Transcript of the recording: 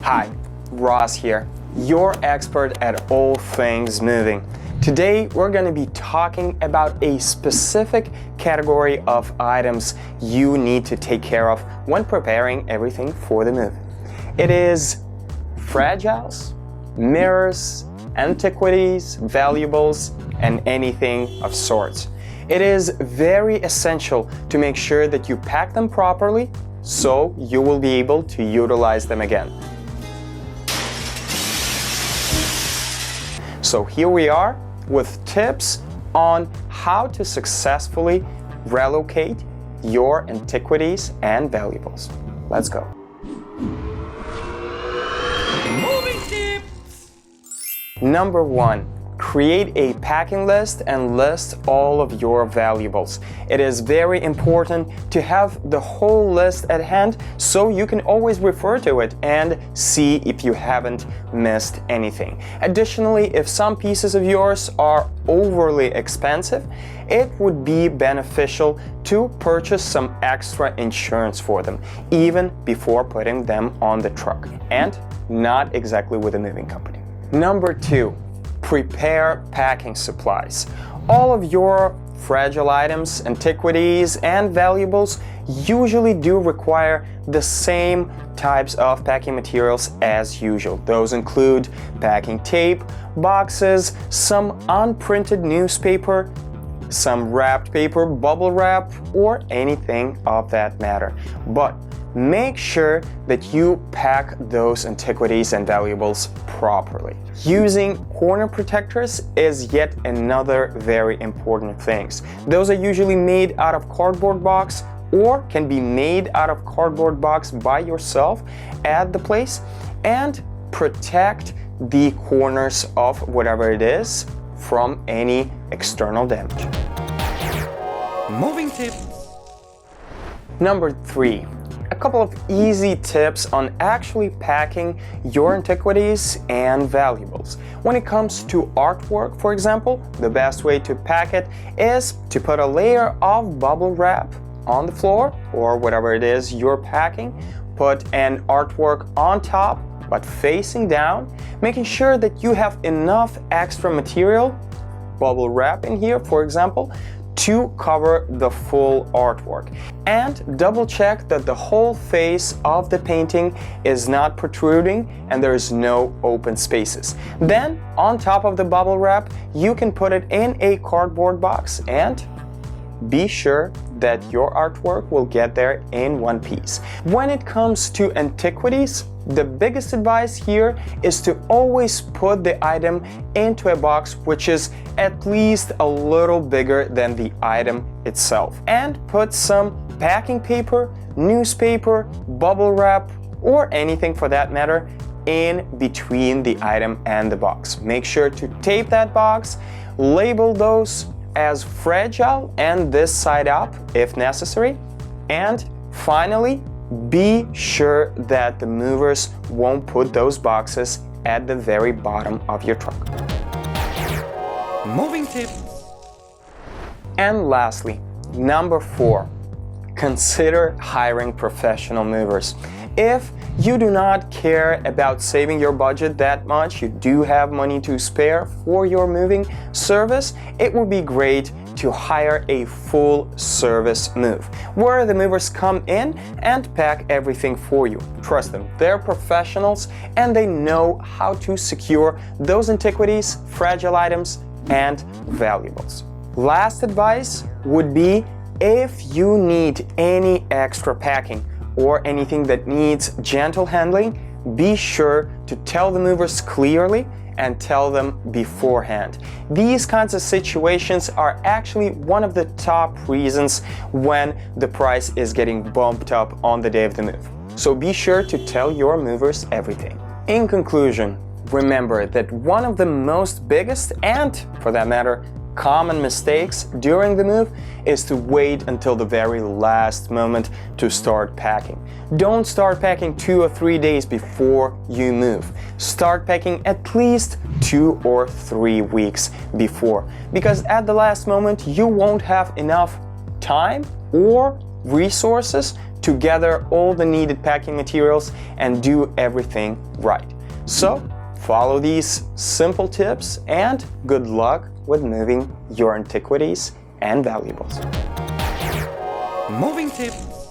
Hi, Ross here, your expert at all things moving. Today we're going to be talking about a specific category of items you need to take care of when preparing everything for the move. It is fragiles, mirrors, antiquities, valuables, and anything of sorts. It is very essential to make sure that you pack them properly so you will be able to utilize them again. So here we are with tips on how to successfully relocate your antiquities and valuables. Let's go. Moving tips! Number 1. Create a packing list and list all of your valuables. It is very important to have the whole list at hand so you can always refer to it and see if you haven't missed anything. Additionally, if some pieces of yours are overly expensive, it would be beneficial to purchase some extra insurance for them, even before putting them on the truck, and not exactly with a moving company. Number 2. Prepare packing supplies. All of your fragile items, antiquities, and valuables usually do require the same types of packing materials as usual. Those include packing tape, boxes, some unprinted newspaper, some wrapped paper, bubble wrap, or anything of that matter. But make sure that you pack those antiquities and valuables properly. Using corner protectors is yet another very important thing. Those are usually made out of cardboard box or can be made out of cardboard box by yourself at the place, and protect the corners of whatever it is from any external damage. Moving tips. Number 3. A couple of easy tips on actually packing your antiquities and valuables. When it comes to artwork, for example, the best way to pack it is to put a layer of bubble wrap on the floor or whatever it is you're packing. Put an artwork on top but facing down, making sure that you have enough extra material, bubble wrap in here for example, to cover the full artwork. And double check that the whole face of the painting is not protruding and there is no open spaces. Then on top of the bubble wrap you can put it in a cardboard box and be sure that your artwork will get there in one piece. When it comes to antiquities, the biggest advice here is to always put the item into a box which is at least a little bigger than the item itself, and put some packing paper, newspaper, bubble wrap, or anything for that matter in between the item and the box. Make sure to tape that box, label those as fragile and this side up if necessary, and finally be sure that the movers won't put those boxes at the very bottom of your truck. Moving tips. And lastly, number 4, consider hiring professional movers. If you do not care about saving your budget that much, you do have money to spare for your moving service, it would be great to hire a full service move, where the movers come in and pack everything for you. Trust them, they're professionals and they know how to secure those antiquities, fragile items, and valuables. Last advice would be, if you need any extra packing or anything that needs gentle handling, be sure to tell the movers clearly and tell them beforehand. These kinds of situations are actually one of the top reasons when the price is getting bumped up on the day of the move. So be sure to tell your movers everything. In conclusion, remember that one of the most biggest and, for that matter, common mistakes during the move is to wait until the very last moment to start packing. Don't start packing 2 or 3 days before you move. Start packing at least 2 or 3 weeks before, because at the last moment you won't have enough time or resources to gather all the needed packing materials and do everything right. So, follow these simple tips and good luck with moving your antiquities and valuables. Moving tips.